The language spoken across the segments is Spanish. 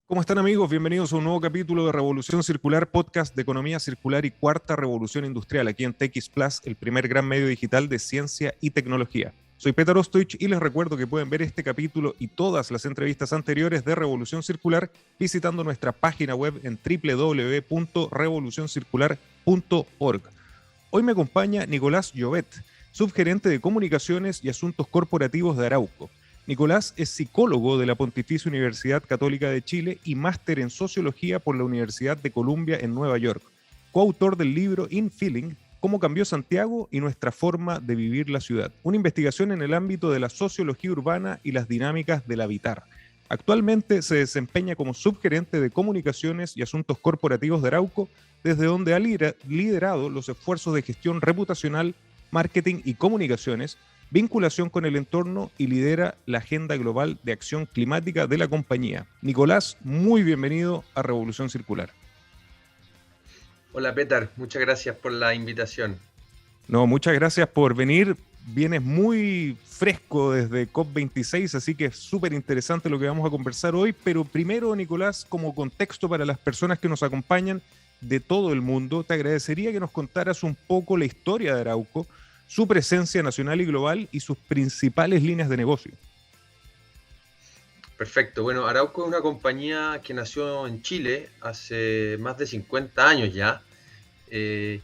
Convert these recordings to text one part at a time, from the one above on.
¿Cómo están, amigos? Bienvenidos a un nuevo capítulo de Revolución Circular, podcast de economía circular y cuarta revolución industrial, aquí en TX Plus, el primer gran medio digital de ciencia y tecnología. Soy Petar Ostoich y les recuerdo que pueden ver este capítulo y todas las entrevistas anteriores de Revolución Circular visitando nuestra página web en www.revolucioncircular.org. Hoy me acompaña Nicolás Llobet, subgerente de Comunicaciones y Asuntos Corporativos de Arauco. Nicolás es psicólogo de la Pontificia Universidad Católica de Chile y máster en Sociología por la Universidad de Columbia en Nueva York. Coautor del libro In Feeling, Cómo cambió Santiago y nuestra forma de vivir la ciudad. Una investigación en el ámbito de la sociología urbana y las dinámicas del habitar. Actualmente se desempeña como subgerente de Comunicaciones y Asuntos Corporativos de Arauco, desde donde ha liderado los esfuerzos de gestión reputacional, marketing y comunicaciones, vinculación con el entorno y lidera la agenda global de acción climática de la compañía. Nicolás, muy bienvenido a Revolución Circular. Hola Petar, muchas gracias por la invitación. No, muchas gracias por venir. Vienes muy fresco desde COP26, así que es súper interesante lo que vamos a conversar hoy. Pero primero, Nicolás, como contexto para las personas que nos acompañan de todo el mundo, te agradecería que nos contaras un poco la historia de Arauco, su presencia nacional y global y sus principales líneas de negocio. Perfecto. Bueno, Arauco es una compañía que nació en Chile hace más de 50 años ya y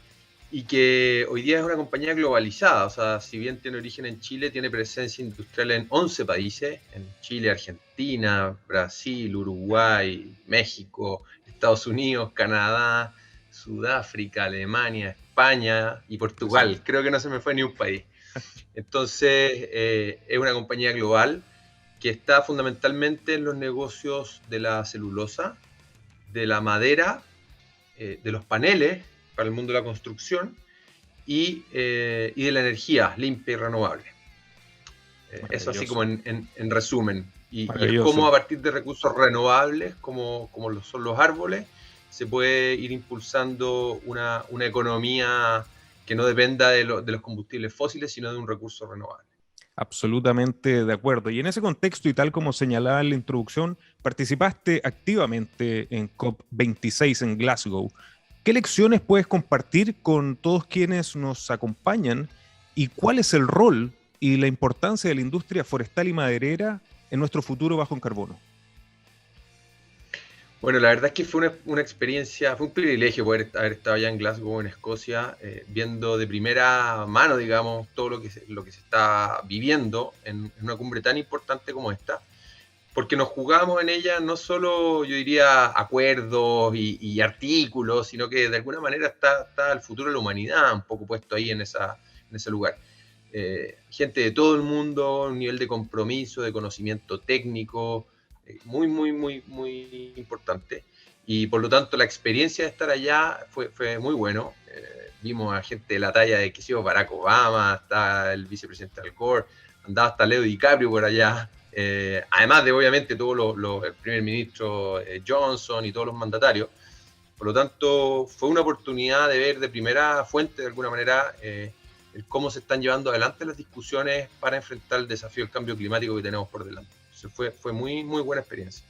que hoy día es una compañía globalizada. O sea, si bien tiene origen en Chile, tiene presencia industrial en 11 países, en Chile, Argentina, Brasil, Uruguay, México, Estados Unidos, Canadá, Sudáfrica, Alemania, España y Portugal. Sí. Creo que no se me fue ni un país. Entonces, es una compañía global que está fundamentalmente en los negocios de la celulosa, de la madera, de los paneles para el mundo de la construcción y de la energía limpia y renovable. Eso así como en resumen. Y es como a partir de recursos renovables, como son los árboles, se puede ir impulsando una economía que no dependa de los combustibles fósiles, sino de un recurso renovable. Absolutamente de acuerdo. Y en ese contexto, y tal como señalaba en la introducción, participaste activamente en COP26 en Glasgow. ¿Qué lecciones puedes compartir con todos quienes nos acompañan y cuál es el rol y la importancia de la industria forestal y maderera en nuestro futuro bajo en carbono? Bueno, la verdad es que fue una experiencia, fue un privilegio poder haber estado allá en Glasgow, en Escocia, viendo de primera mano, digamos, todo lo que se está viviendo en una cumbre tan importante como esta, porque nos jugamos en ella no solo, yo diría, acuerdos y artículos, sino que de alguna manera está el futuro de la humanidad un poco puesto ahí en ese lugar. Gente de todo el mundo, un nivel de compromiso, de conocimiento técnico, muy, muy, muy, muy importante. Y por lo tanto la experiencia de estar allá fue muy bueno. Vimos a gente de la talla de, qué sé yo, Barack Obama, hasta el vicepresidente Al Gore, andaba hasta Leo DiCaprio por allá. Además de obviamente el primer ministro Johnson y todos los mandatarios. Por lo tanto, fue una oportunidad de ver de primera fuente, de alguna manera, cómo se están llevando adelante las discusiones para enfrentar el desafío del cambio climático que tenemos por delante. Entonces fue muy, muy buena experiencia.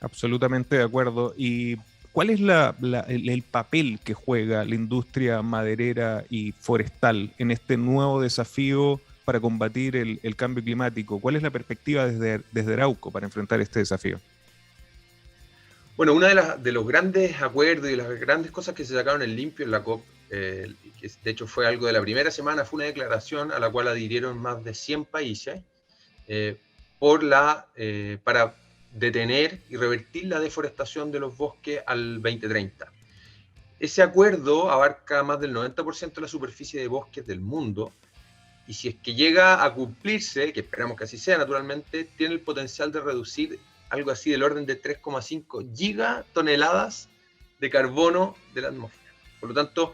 Absolutamente de acuerdo. ¿Y cuál es el papel que juega la industria maderera y forestal en este nuevo desafío para combatir el cambio climático? ¿Cuál es la perspectiva desde Arauco para enfrentar este desafío? Bueno, una de los grandes acuerdos y las grandes cosas que se sacaron en limpio en la COP, que de hecho fue algo de la primera semana, fue una declaración a la cual adhirieron más de 100 países para detener y revertir la deforestación de los bosques al 2030. Ese acuerdo abarca más del 90% de la superficie de bosques del mundo, y si es que llega a cumplirse, que esperamos que así sea naturalmente, tiene el potencial de reducir algo así del orden de 3,5 gigatoneladas de carbono de la atmósfera. Por lo tanto,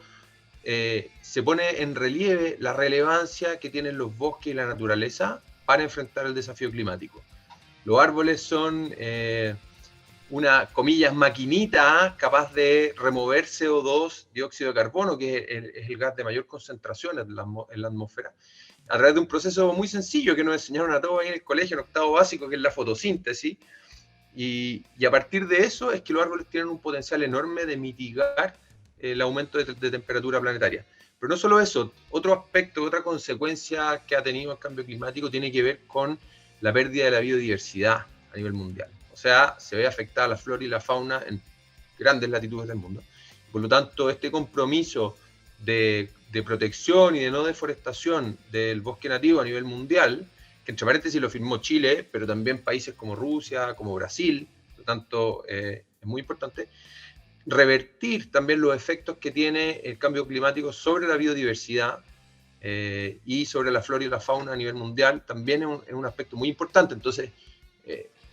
se pone en relieve la relevancia que tienen los bosques y la naturaleza para enfrentar el desafío climático. Los árboles son una, comillas, maquinita capaz de remover CO2, dióxido de carbono, que es el gas de mayor concentración en la atmósfera, a través de un proceso muy sencillo que nos enseñaron a todos ahí en el colegio, en octavo básico, que es la fotosíntesis, Y a partir de eso es que los árboles tienen un potencial enorme de mitigar el aumento de temperatura planetaria. Pero no solo eso, otro aspecto, otra consecuencia que ha tenido el cambio climático tiene que ver con la pérdida de la biodiversidad a nivel mundial. O sea, se ve afectada la flora y la fauna en grandes latitudes del mundo. Por lo tanto, este compromiso de protección y de no deforestación del bosque nativo a nivel mundial, que entre paréntesis lo firmó Chile, pero también países como Rusia, como Brasil, por lo tanto es muy importante, revertir también los efectos que tiene el cambio climático sobre la biodiversidad y sobre la flora y la fauna a nivel mundial, también es un aspecto muy importante. Entonces,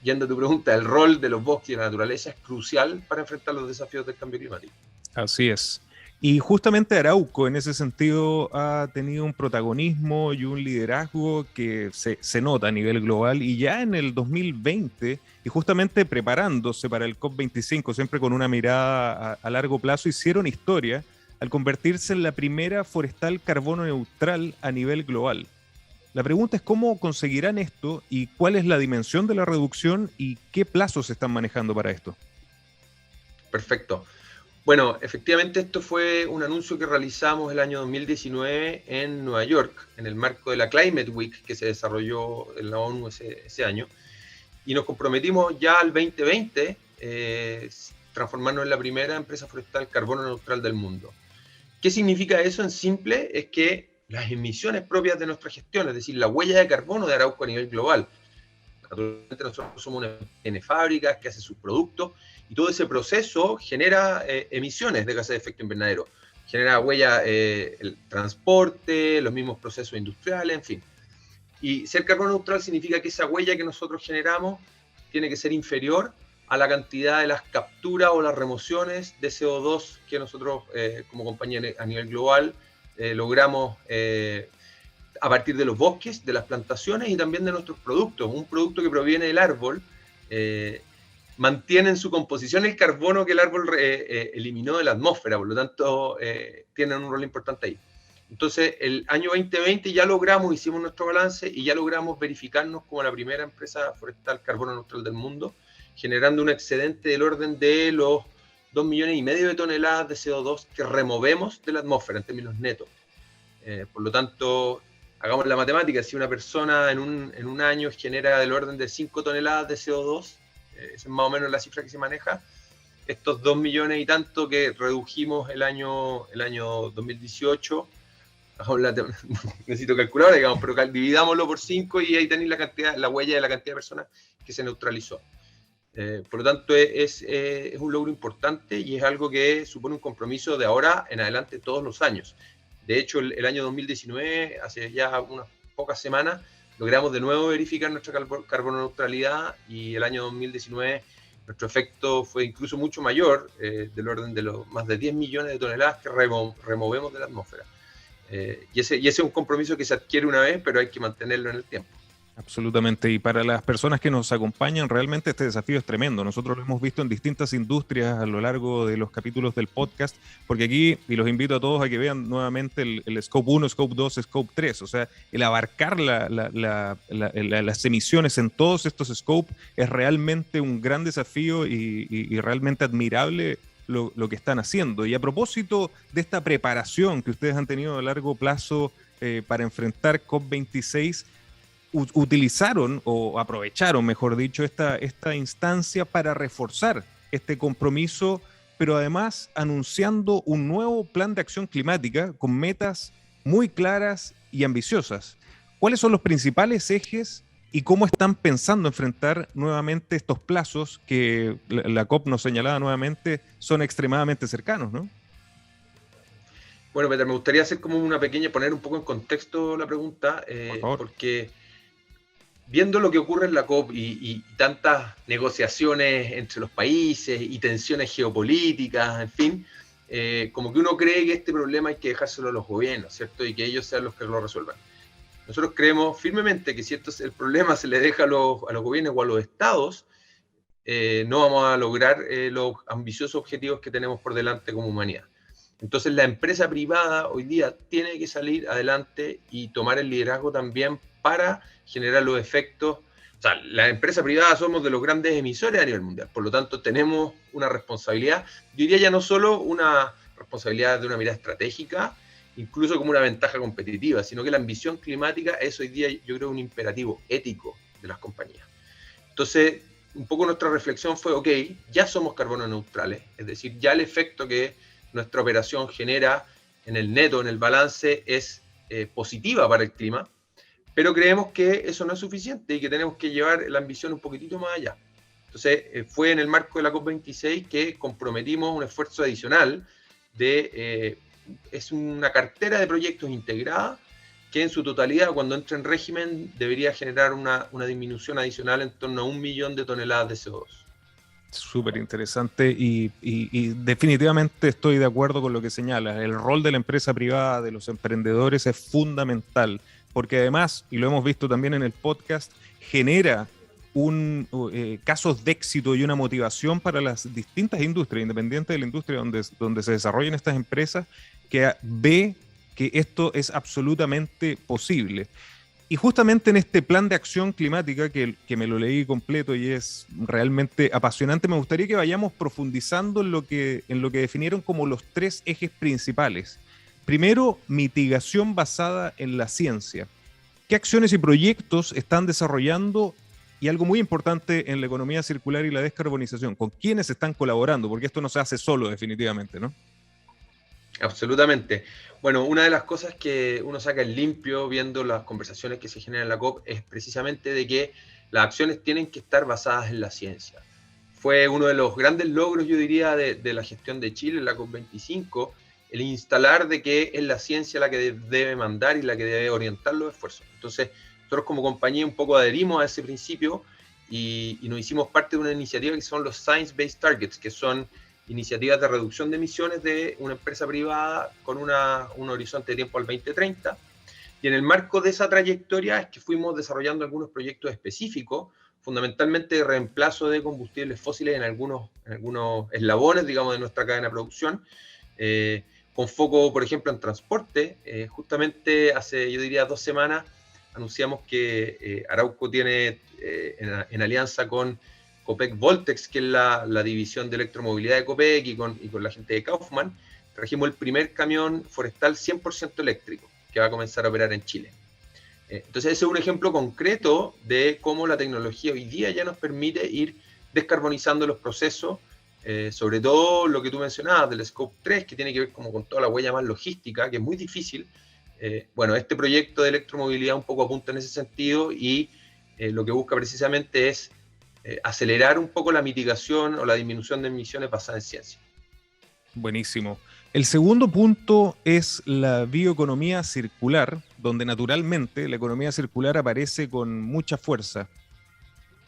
yendo a tu pregunta, el rol de los bosques y de la naturaleza es crucial para enfrentar los desafíos del cambio climático. Así es. Y justamente Arauco en ese sentido ha tenido un protagonismo y un liderazgo que se nota a nivel global, y ya en el 2020, y justamente preparándose para el COP25, siempre con una mirada a largo plazo, hicieron historia al convertirse en la primera forestal carbono neutral a nivel global. La pregunta es cómo conseguirán esto y cuál es la dimensión de la reducción y qué plazos se están manejando para esto. Perfecto. Bueno, efectivamente esto fue un anuncio que realizamos el año 2019 en Nueva York, en el marco de la Climate Week que se desarrolló en la ONU ese año, y nos comprometimos ya al 2020 transformarnos en la primera empresa forestal carbono neutral del mundo. ¿Qué significa eso en simple? Es que las emisiones propias de nuestra gestión, es decir, la huella de carbono de Arauco a nivel global, naturalmente nosotros somos una tiene fábricas que hace sus productos, y todo ese proceso genera emisiones de gases de efecto invernadero, genera huella, el transporte, los mismos procesos industriales, en fin. Y ser carbono neutral significa que esa huella que nosotros generamos tiene que ser inferior a la cantidad de las capturas o las remociones de CO2 que nosotros como compañía a nivel global logramos a partir de los bosques, de las plantaciones y también de nuestros productos. Un producto que proviene del árbol mantiene en su composición el carbono que el árbol eliminó de la atmósfera, por lo tanto tienen un rol importante ahí. Entonces, el año 2020 ya logramos, hicimos nuestro balance y ya logramos verificarnos como la primera empresa forestal carbono neutral del mundo, generando un excedente del orden de los 2,5 millones de toneladas de CO2 que removemos de la atmósfera en términos netos. Por lo tanto, hagamos la matemática, si una persona en un año genera del orden de 5 toneladas de CO2, esa es más o menos la cifra que se maneja, estos 2 millones y tanto que redujimos el año 2018, necesito calculadora, digamos, pero dividámoslo por 5 y ahí tenéis la huella de la cantidad de personas que se neutralizó. Por lo tanto, es un logro importante y es algo que supone un compromiso de ahora en adelante todos los años. De hecho, el año 2019, hace ya unas pocas semanas, logramos de nuevo verificar nuestra carbono neutralidad, y el año 2019 nuestro efecto fue incluso mucho mayor, del orden de los más de 10 millones de toneladas que removemos de la atmósfera. Y ese es un compromiso que se adquiere una vez, pero hay que mantenerlo en el tiempo. Absolutamente, y para las personas que nos acompañan, realmente este desafío es tremendo. Nosotros lo hemos visto en distintas industrias a lo largo de los capítulos del podcast, porque aquí, y los invito a todos a que vean nuevamente el Scope 1, Scope 2, Scope 3, o sea, el abarcar las emisiones en todos estos scopes es realmente un gran desafío y realmente admirable lo que están haciendo. Y a propósito de esta preparación que ustedes han tenido a largo plazo para enfrentar COP26, utilizaron o aprovecharon, mejor dicho, esta instancia para reforzar este compromiso, pero además anunciando un nuevo plan de acción climática con metas muy claras y ambiciosas. ¿Cuáles son los principales ejes y cómo están pensando enfrentar nuevamente estos plazos que la COP nos señalaba nuevamente son extremadamente cercanos, ¿no? Bueno, Peter, me gustaría hacer como poner un poco en contexto la pregunta, Por favor. porque viendo lo que ocurre en la COP y tantas negociaciones entre los países y tensiones geopolíticas, en fin, como que uno cree que este problema hay que dejárselo a los gobiernos, ¿cierto? Y que ellos sean los que lo resuelvan. Nosotros creemos firmemente que si el problema se le deja a los gobiernos o a los estados, no vamos a lograr los ambiciosos objetivos que tenemos por delante como humanidad. Entonces la empresa privada hoy día tiene que salir adelante y tomar el liderazgo también para generar los efectos O sea, la empresa privada somos de los grandes emisores a nivel mundial, por lo tanto tenemos una responsabilidad, yo diría ya no solo una responsabilidad de una mirada estratégica, incluso como una ventaja competitiva, sino que la ambición climática es hoy día, yo creo, un imperativo ético de las compañías. Entonces, un poco nuestra reflexión fue, ok, ya somos carbono neutrales, es decir, ya el efecto que nuestra operación genera en el neto, en el balance, es positiva para el clima, pero creemos que eso no es suficiente y que tenemos que llevar la ambición un poquitito más allá. Entonces, fue en el marco de la COP26 que comprometimos un esfuerzo adicional es una cartera de proyectos integrada que en su totalidad, cuando entre en régimen, debería generar una disminución adicional en torno a 1 millón de toneladas de CO2. Súper interesante y definitivamente estoy de acuerdo con lo que señalas. El rol de la empresa privada, de los emprendedores es fundamental, porque además, y lo hemos visto también en el podcast, genera casos de éxito y una motivación para las distintas industrias, independientes de la industria donde se desarrollen estas empresas, que ve que esto es absolutamente posible. Y justamente en este plan de acción climática, que me lo leí completo y es realmente apasionante, me gustaría que vayamos profundizando en lo que definieron como los 3 ejes principales. Primero, mitigación basada en la ciencia. ¿Qué acciones y proyectos están desarrollando? Y algo muy importante en la economía circular y la descarbonización, ¿con quiénes están colaborando? Porque esto no se hace solo, definitivamente, ¿no? Absolutamente. Bueno, una de las cosas que uno saca en limpio viendo las conversaciones que se generan en la COP es precisamente de que las acciones tienen que estar basadas en la ciencia. Fue uno de los grandes logros, yo diría, de la gestión de Chile en la COP25, el instalar de que es la ciencia la que debe mandar y la que debe orientar los esfuerzos. Entonces, nosotros como compañía un poco adherimos a ese principio y nos hicimos parte de una iniciativa que son los Science-Based Targets, que son iniciativas de reducción de emisiones de una empresa privada con un horizonte de tiempo al 2030. Y en el marco de esa trayectoria es que fuimos desarrollando algunos proyectos específicos, fundamentalmente de reemplazo de combustibles fósiles en algunos eslabones, digamos, de nuestra cadena de producción, con foco, por ejemplo, en transporte. Justamente hace, yo diría, 2 semanas, anunciamos que Arauco tiene, en alianza con Copec Voltex, que es la división de electromovilidad de Copec, y con la gente de Kaufman, trajimos el primer camión forestal 100% eléctrico que va a comenzar a operar en Chile. Entonces ese es un ejemplo concreto de cómo la tecnología hoy día ya nos permite ir descarbonizando los procesos, sobre todo lo que tú mencionabas del Scope 3, que tiene que ver como con toda la huella más logística, que es muy difícil. Bueno, este proyecto de electromovilidad un poco apunta en ese sentido y lo que busca precisamente es acelerar un poco la mitigación o la disminución de emisiones basada en ciencia. Buenísimo. El segundo punto es la bioeconomía circular, donde naturalmente la economía circular aparece con mucha fuerza.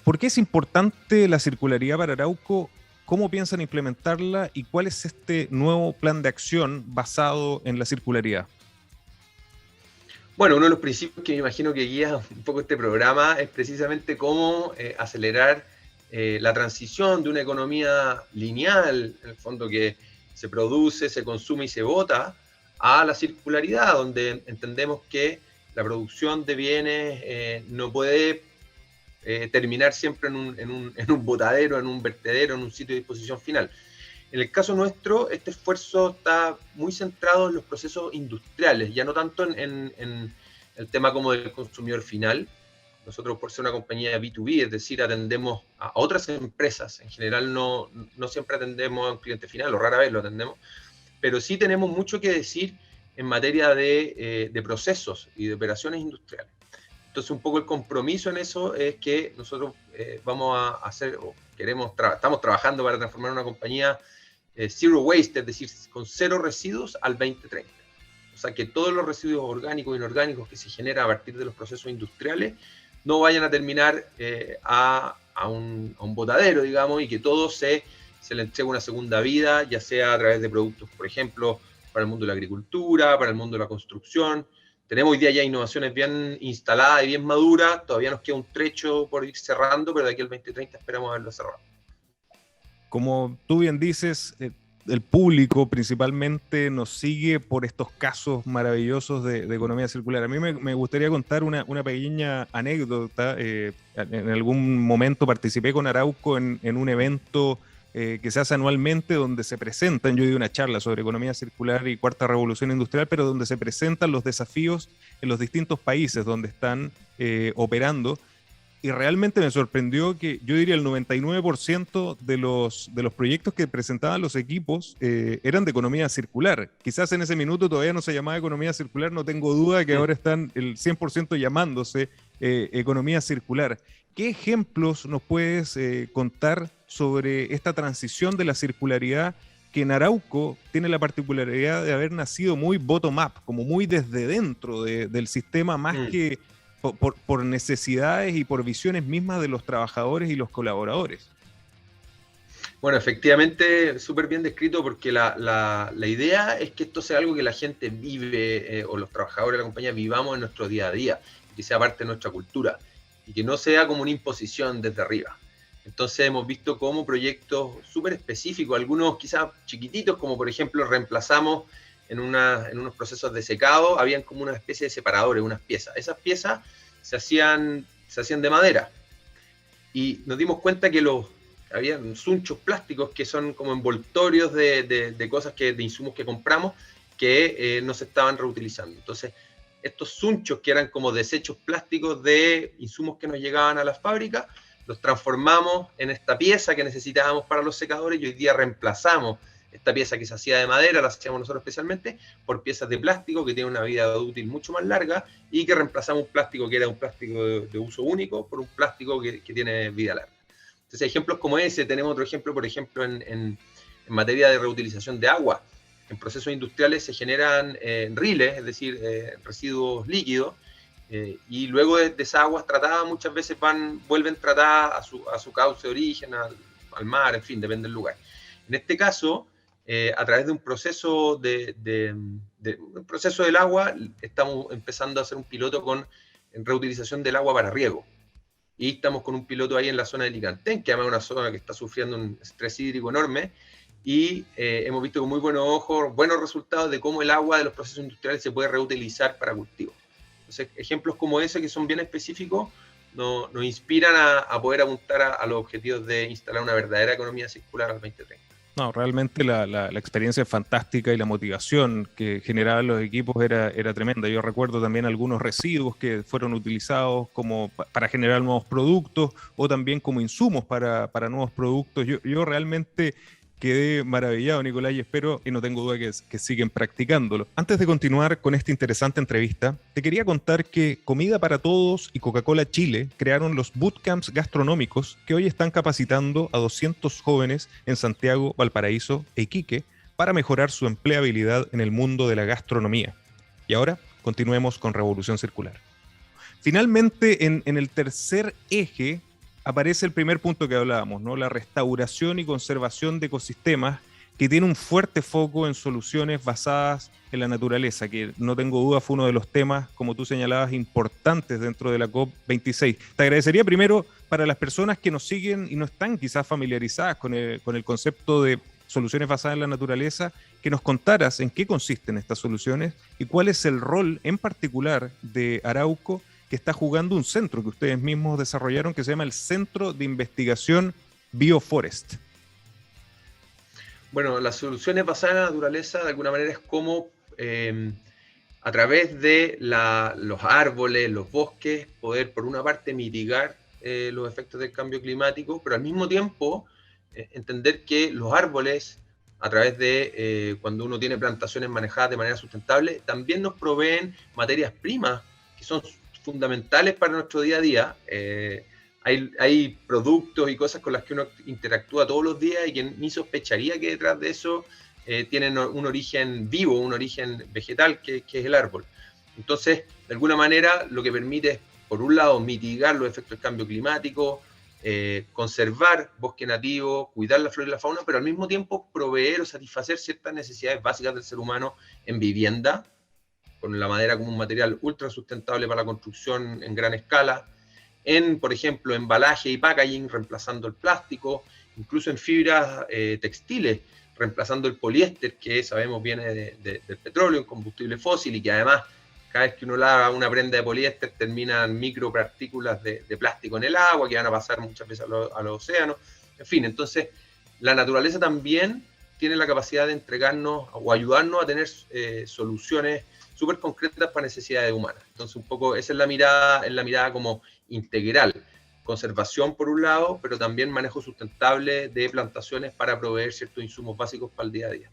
¿Por qué es importante la circularidad para Arauco? ¿Cómo piensan implementarla? ¿Y cuál es este nuevo plan de acción basado en la circularidad? Bueno, uno de los principios que me imagino que guía un poco este programa es precisamente cómo acelerar la transición de una economía lineal, en el fondo que se produce, se consume y se bota, a la circularidad, donde entendemos que la producción de bienes no puede terminar siempre en un botadero, en un vertedero, en un sitio de disposición final. En el caso nuestro, este esfuerzo está muy centrado en los procesos industriales, ya no tanto en el tema como del consumidor final. Nosotros, por ser una compañía B2B, es decir, atendemos a otras empresas, en general no siempre atendemos a un cliente final, o rara vez lo atendemos, pero sí tenemos mucho que decir en materia de procesos y de operaciones industriales. Entonces, un poco el compromiso en eso es que nosotros vamos a hacer, o estamos trabajando para transformar una compañía zero waste, es decir, con 0 residuos al 2030. O sea, que todos los residuos orgánicos e inorgánicos que se generan a partir de los procesos industriales no vayan a terminar a un botadero, digamos, y que todo se le entregue una segunda vida, ya sea a través de productos, por ejemplo, para el mundo de la agricultura, para el mundo de la construcción. Tenemos hoy día ya innovaciones bien instaladas y bien maduras, todavía nos queda un trecho por ir cerrando, pero de aquí al 2030 esperamos haberlo cerrado. Como tú bien dices, el público principalmente nos sigue por estos casos maravillosos de economía circular. A mí me gustaría contar una pequeña anécdota. En algún momento participé con Arauco en un evento que se hace anualmente donde se presentan, yo di una charla sobre economía circular y cuarta revolución industrial, pero donde se presentan los desafíos en los distintos países donde están operando. Y realmente me sorprendió que yo diría el 99% de los proyectos que presentaban los equipos eran de economía circular. Quizás en ese minuto todavía no se llamaba economía circular, no tengo duda de que ahora están el 100% llamándose economía circular. ¿Qué ejemplos nos puedes contar sobre esta transición de la circularidad que en Arauco tiene la particularidad de haber nacido muy bottom-up, como muy desde dentro del sistema, más que por necesidades y por visiones mismas de los trabajadores y los colaboradores? Bueno, efectivamente, súper bien descrito, porque la idea es que esto sea algo que la gente vive, o los trabajadores de la compañía vivamos en nuestro día a día, que sea parte de nuestra cultura, y que no sea como una imposición desde arriba. Entonces hemos visto cómo proyectos súper específicos, algunos quizás chiquititos, como por ejemplo reemplazamos en unos procesos de secado, habían como una especie de separadores, unas piezas. Esas piezas se hacían de madera. Y nos dimos cuenta que habían sunchos plásticos que son como envoltorios de cosas, de insumos que compramos, que no se estaban reutilizando. Entonces, estos sunchos que eran como desechos plásticos de insumos que nos llegaban a las fábricas, los transformamos en esta pieza que necesitábamos para los secadores, y hoy día reemplazamos esta pieza que se hacía de madera, la hacíamos nosotros especialmente, por piezas de plástico que tienen una vida útil mucho más larga, y que reemplazamos un plástico que era un plástico de uso único por un plástico que tiene vida larga. Entonces, ejemplos como ese, tenemos otro ejemplo, por ejemplo, en materia de reutilización de agua. En procesos industriales se generan riles, es decir, residuos líquidos, y luego de esas aguas tratadas muchas veces vuelven tratadas a su cauce de origen, al mar, en fin, depende del lugar. En este caso, a través de un proceso un proceso del agua, estamos empezando a hacer un piloto con reutilización del agua para riego. Y estamos con un piloto ahí en la zona de Licantén, que además es una zona que está sufriendo un estrés hídrico enorme, y hemos visto con muy buenos ojos buenos resultados de cómo el agua de los procesos industriales se puede reutilizar para cultivos. Entonces, ejemplos como ese, que son bien específicos, nos inspiran a poder apuntar a los objetivos de instalar una verdadera economía circular al 2030. No, realmente la experiencia es fantástica y la motivación que generaban los equipos era tremenda. Yo recuerdo también algunos residuos que fueron utilizados como para generar nuevos productos, o también como insumos para nuevos productos. Yo realmente quedé maravillado, Nicolás, y espero, y no tengo duda que siguen practicándolo. Antes de continuar con esta interesante entrevista, te quería contar que Comida para Todos y Coca-Cola Chile crearon los bootcamps gastronómicos que hoy están capacitando a 200 jóvenes en Santiago, Valparaíso e Iquique para mejorar su empleabilidad en el mundo de la gastronomía. Y ahora, continuemos con Revolución Circular. Finalmente, en el tercer eje, aparece el primer punto que hablábamos, ¿no? La restauración y conservación de ecosistemas, que tiene un fuerte foco en soluciones basadas en la naturaleza, que no tengo duda fue uno de los temas, como tú señalabas, importantes dentro de la COP26. Te agradecería primero, para las personas que nos siguen y no están quizás familiarizadas con el concepto de soluciones basadas en la naturaleza, que nos contaras en qué consisten estas soluciones y cuál es el rol en particular de Arauco, que está jugando un centro que ustedes mismos desarrollaron, que se llama el Centro de Investigación Bioforest. Bueno, las soluciones basadas en la naturaleza, de alguna manera, es como a través de los árboles, los bosques, poder, por una parte, mitigar los efectos del cambio climático, pero al mismo tiempo entender que los árboles, a través de cuando uno tiene plantaciones manejadas de manera sustentable, también nos proveen materias primas que son fundamentales para nuestro día a día. Hay productos y cosas con las que uno interactúa todos los días y que ni sospecharía que detrás de eso tienen un origen vivo, un origen vegetal, que es el árbol. Entonces, de alguna manera, lo que permite es, por un lado, mitigar los efectos del cambio climático, conservar bosque nativo, cuidar la flora y la fauna, pero al mismo tiempo proveer o satisfacer ciertas necesidades básicas del ser humano en vivienda, con la madera como un material ultra sustentable para la construcción en gran escala, por ejemplo, embalaje y packaging, reemplazando el plástico, incluso en fibras textiles, reemplazando el poliéster, que sabemos viene del petróleo, un combustible fósil, y que además cada vez que uno lava una prenda de poliéster terminan micropartículas de plástico en el agua, que van a pasar muchas veces a los océanos. En fin, entonces la naturaleza también tiene la capacidad de entregarnos o ayudarnos a tener soluciones súper concretas para necesidades humanas. Entonces un poco esa es la mirada como integral. Conservación por un lado, pero también manejo sustentable de plantaciones para proveer ciertos insumos básicos para el día a día.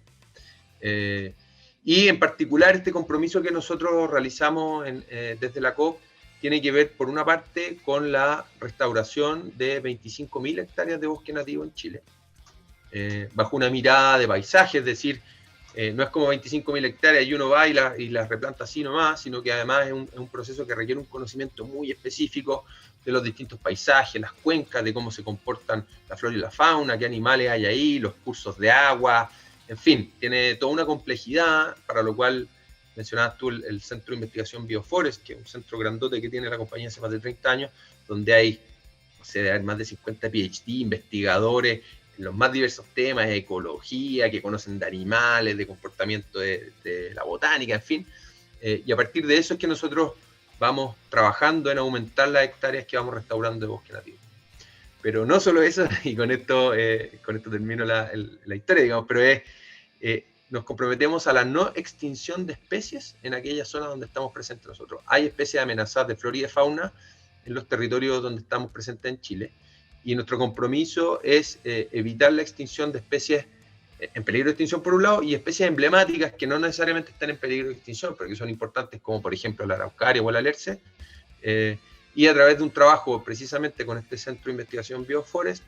Y en particular este compromiso que nosotros realizamos desde la COP tiene que ver, por una parte, con la restauración de 25.000 hectáreas de bosque nativo en Chile, bajo una mirada de paisaje, es decir, no es como 25.000 hectáreas y uno va y las replanta así nomás, sino que además es un proceso que requiere un conocimiento muy específico de los distintos paisajes, las cuencas, de cómo se comportan la flora y la fauna, qué animales hay ahí, los cursos de agua, en fin, tiene toda una complejidad, para lo cual mencionabas tú el Centro de Investigación Bioforest, que es un centro grandote que tiene la compañía hace más de 30 años, donde hay, no sé, de haber más de 50 PhD, investigadores en los más diversos temas, de ecología, que conocen de animales, de comportamiento de la botánica, en fin. Y a partir de eso es que nosotros vamos trabajando en aumentar las hectáreas que vamos restaurando de bosque nativo. Pero no solo eso, y con esto termino la historia, digamos, pero nos comprometemos a la no extinción de especies en aquellas zonas donde estamos presentes nosotros. Hay especies amenazadas de flora y de fauna en los territorios donde estamos presentes en Chile, y nuestro compromiso es evitar la extinción de especies en peligro de extinción por un lado, y especies emblemáticas que no necesariamente están en peligro de extinción, pero que son importantes, como por ejemplo la araucaria o el alerce, y a través de un trabajo precisamente con este Centro de Investigación Bioforest,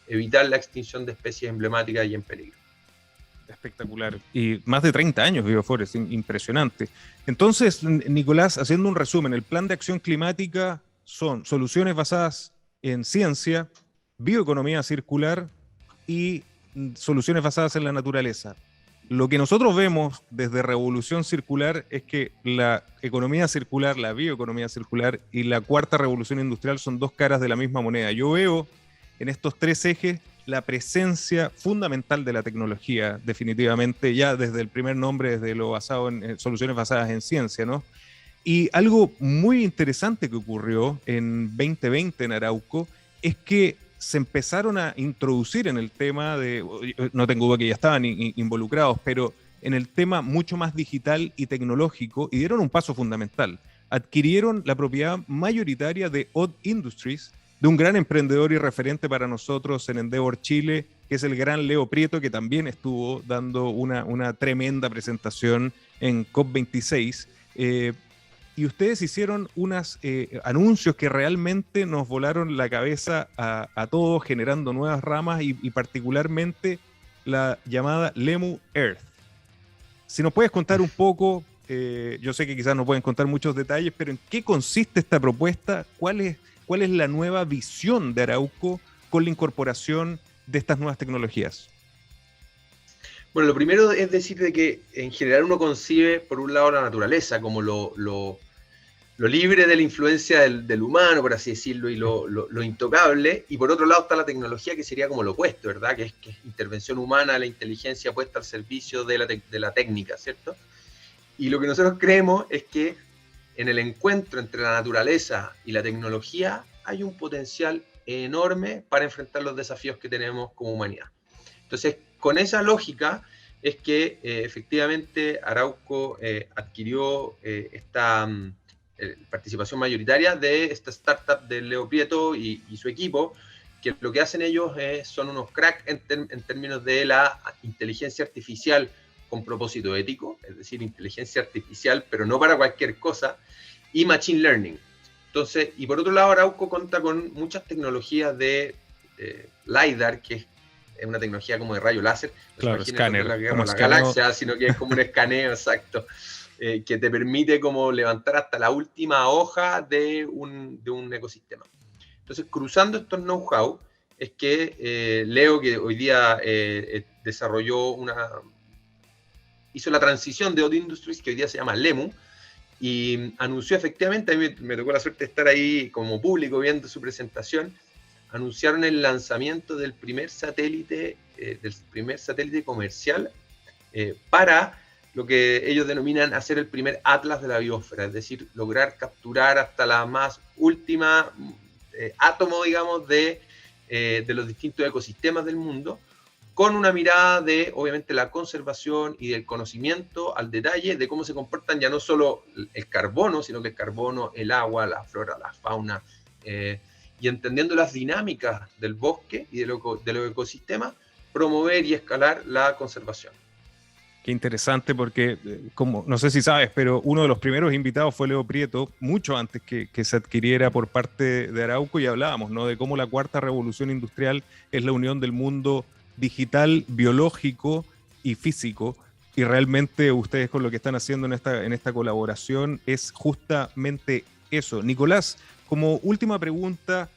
evitar la extinción de especies emblemáticas y en peligro. Espectacular. Y más de 30 años Bioforest, impresionante. Entonces, Nicolás, haciendo un resumen, el plan de acción climática son soluciones basadas en ciencia, bioeconomía circular y soluciones basadas en la naturaleza. Lo que nosotros vemos desde Revolución Circular es que la economía circular, la bioeconomía circular y la cuarta revolución industrial son dos caras de la misma moneda. Yo veo en estos tres ejes la presencia fundamental de la tecnología, definitivamente, ya desde el primer nombre, desde lo basado en soluciones basadas en ciencia, ¿no? Y algo muy interesante que ocurrió en 2020 en Arauco es que se empezaron a introducir en el tema de, no tengo duda que ya estaban involucrados, pero en el tema mucho más digital y tecnológico, y dieron un paso fundamental. Adquirieron la propiedad mayoritaria de Odd Industries, de un gran emprendedor y referente para nosotros en Endeavor Chile, que es el gran Leo Prieto, que también estuvo dando una tremenda presentación en COP26. Y ustedes hicieron unos anuncios que realmente nos volaron la cabeza a todos, generando nuevas ramas y particularmente la llamada Lemu Earth. Si nos puedes contar un poco, yo sé que quizás no pueden contar muchos detalles, pero ¿en qué consiste esta propuesta? ¿Cuál es la nueva visión de Arauco con la incorporación de estas nuevas tecnologías? Bueno, lo primero es decir de que en general uno concibe, por un lado, la naturaleza como lo libre de la influencia del humano, por así decirlo, y lo intocable, y por otro lado está la tecnología, que sería como lo opuesto, ¿verdad? Que es intervención humana, la inteligencia puesta al servicio de la técnica, ¿cierto? Y lo que nosotros creemos es que en el encuentro entre la naturaleza y la tecnología hay un potencial enorme para enfrentar los desafíos que tenemos como humanidad. Entonces, con esa lógica es que efectivamente Arauco adquirió esta participación mayoritaria de esta startup de Leo Prieto y su equipo, que lo que hacen ellos son unos cracks en términos de la inteligencia artificial con propósito ético, es decir, inteligencia artificial, pero no para cualquier cosa, y machine learning. Entonces, y por otro lado, Arauco cuenta con muchas tecnologías de LiDAR, que es una tecnología como de rayo láser. Claro, escáner. La galaxia, sino que es como un escaneo, exacto, que te permite como levantar hasta la última hoja de un ecosistema. Entonces, cruzando estos know-how, es que Leo, que hoy día hizo la transición de Odd Industries, que hoy día se llama Lemu, y anunció efectivamente, a mí me tocó la suerte de estar ahí como público viendo su presentación, anunciaron el lanzamiento del primer satélite comercial para lo que ellos denominan hacer el primer atlas de la biosfera, es decir, lograr capturar hasta la más última átomo, digamos, de los distintos ecosistemas del mundo, con una mirada de, obviamente, la conservación y del conocimiento al detalle de cómo se comportan ya no solo el carbono, sino que el carbono, el agua, la flora, la fauna, y entendiendo las dinámicas del bosque y de los ecosistemas, promover y escalar la conservación. Qué interesante porque, como no sé si sabes, pero uno de los primeros invitados fue Leo Prieto, mucho antes que se adquiriera por parte de Arauco, y hablábamos, ¿no?, de cómo la cuarta revolución industrial es la unión del mundo digital, biológico y físico, y realmente ustedes con lo que están haciendo en esta colaboración es justamente eso. Nicolás, como última pregunta,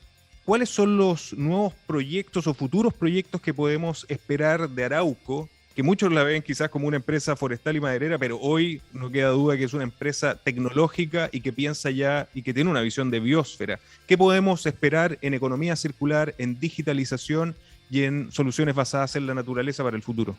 ¿cuáles son los nuevos proyectos o futuros proyectos que podemos esperar de Arauco? Que muchos la ven quizás como una empresa forestal y maderera, pero hoy no queda duda que es una empresa tecnológica y que piensa ya y que tiene una visión de biosfera. ¿Qué podemos esperar en economía circular, en digitalización y en soluciones basadas en la naturaleza para el futuro?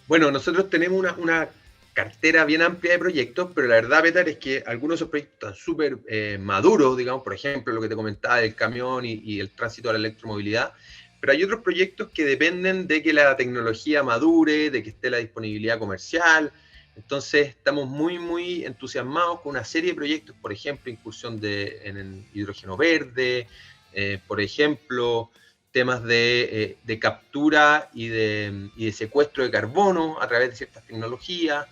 Bueno, nosotros tenemos una cartera bien amplia de proyectos, pero la verdad, Petar, es que algunos de esos proyectos están súper maduros, digamos, por ejemplo, lo que te comentaba del camión y el tránsito a la electromovilidad. Pero hay otros proyectos que dependen de que la tecnología madure, de que esté la disponibilidad comercial. Entonces estamos muy, muy entusiasmados con una serie de proyectos, por ejemplo, incursión en el hidrógeno verde, por ejemplo, temas de captura y de secuestro de carbono a través de ciertas tecnologías.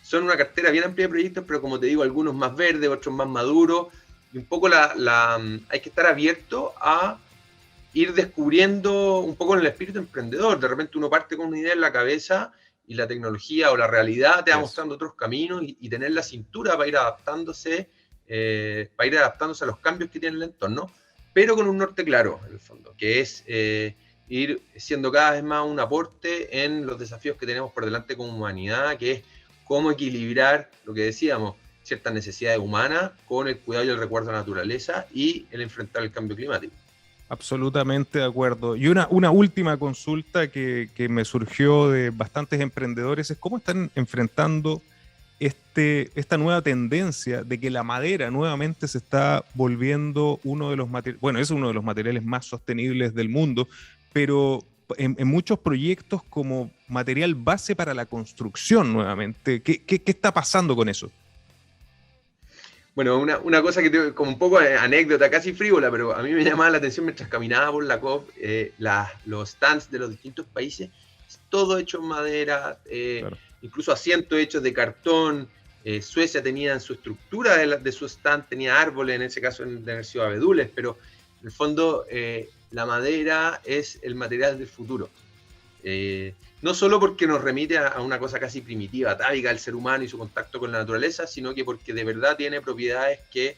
Son una cartera bien amplia de proyectos, pero como te digo, algunos más verdes, otros más maduros. Y un poco hay que estar abierto a ir descubriendo un poco en el espíritu emprendedor. De repente uno parte con una idea en la cabeza y la tecnología o la realidad te va mostrando otros caminos y tener la cintura para ir adaptándose a los cambios que tiene el entorno, pero con un norte claro, en el fondo, que es ir siendo cada vez más un aporte en los desafíos que tenemos por delante como humanidad, que es cómo equilibrar lo que decíamos, ciertas necesidades humanas con el cuidado y el recuerdo de la naturaleza y el enfrentar el cambio climático. Absolutamente de acuerdo. Y una última consulta que me surgió de bastantes emprendedores es cómo están enfrentando esta nueva tendencia de que la madera nuevamente se está volviendo uno de los materiales, bueno, es uno de los materiales más sostenibles del mundo, pero en muchos proyectos como material base para la construcción nuevamente. ¿Qué está pasando con eso? Bueno, una cosa que tengo como un poco anécdota, casi frívola, pero a mí me llamaba la atención mientras caminaba por la COP, los stands de los distintos países, todo hecho en madera, claro. Incluso asientos hechos de cartón. Suecia tenía en su estructura de su stand, tenía árboles, en ese caso de haber sido abedules, pero en el fondo la madera es el material del futuro. No solo porque nos remite a una cosa casi primitiva, atávica del ser humano y su contacto con la naturaleza, sino que porque de verdad tiene propiedades que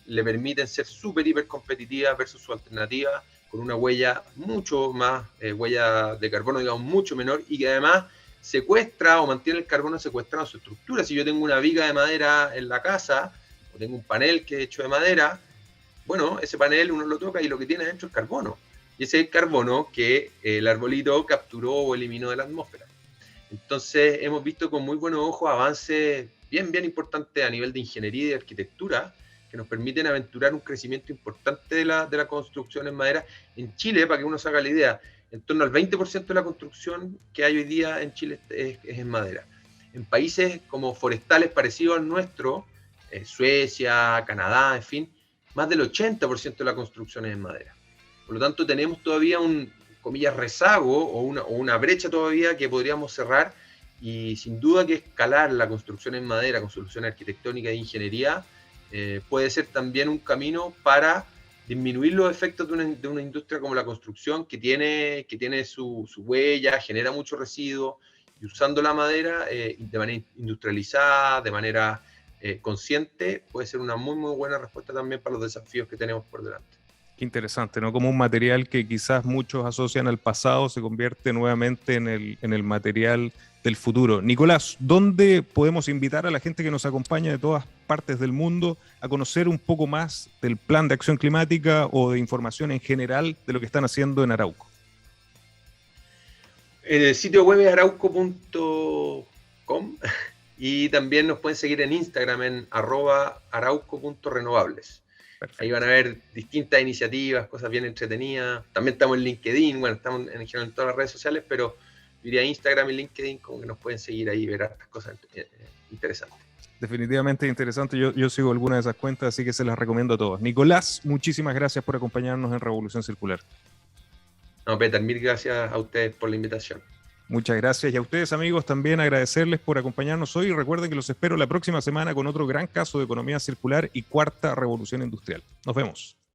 le permiten ser súper, hiper competitivas versus su alternativa, con una huella mucho más, huella de carbono, digamos, mucho menor, y que además secuestra o mantiene el carbono secuestrado en su estructura. Si yo tengo una viga de madera en la casa, o tengo un panel que es hecho de madera, bueno, ese panel uno lo toca y lo que tiene dentro es carbono. Y ese es el carbono que el arbolito capturó o eliminó de la atmósfera. Entonces hemos visto con muy buenos ojos avances bien importantes a nivel de ingeniería y de arquitectura que nos permiten aventurar un crecimiento importante de la construcción en madera. En Chile, para que uno se haga la idea, en torno al 20% de la construcción que hay hoy día en Chile es en madera. En países como forestales parecidos al nuestro, Suecia, Canadá, en fin, más del 80% de la construcción es en madera. Por lo tanto, tenemos todavía un, comillas, rezago o una brecha todavía que podríamos cerrar, y sin duda que escalar la construcción en madera con soluciones arquitectónicas e ingeniería puede ser también un camino para disminuir los efectos de una industria como la construcción que tiene su huella, genera mucho residuo, y usando la madera de manera industrializada, de manera consciente, puede ser una muy buena respuesta también para los desafíos que tenemos por delante. Qué interesante, ¿no? Como un material que quizás muchos asocian al pasado se convierte nuevamente en el material del futuro. Nicolás, ¿dónde podemos invitar a la gente que nos acompaña de todas partes del mundo a conocer un poco más del plan de acción climática o de información en general de lo que están haciendo en Arauco? En el sitio web es arauco.com y también nos pueden seguir en Instagram en @arauco.renovables. Perfecto. Ahí van a ver distintas iniciativas, cosas bien entretenidas. También estamos en LinkedIn, bueno, estamos en general en todas las redes sociales, pero diría Instagram y LinkedIn como que nos pueden seguir ahí y ver estas cosas interesantes. Definitivamente interesante. Yo sigo alguna de esas cuentas, así que se las recomiendo a todos. Nicolás, muchísimas gracias por acompañarnos en Revolución Circular. No, Peter, mil gracias a ustedes por la invitación. Muchas gracias. Y a ustedes, amigos, también agradecerles por acompañarnos hoy. Recuerden que los espero la próxima semana con otro gran caso de economía circular y cuarta revolución industrial. Nos vemos.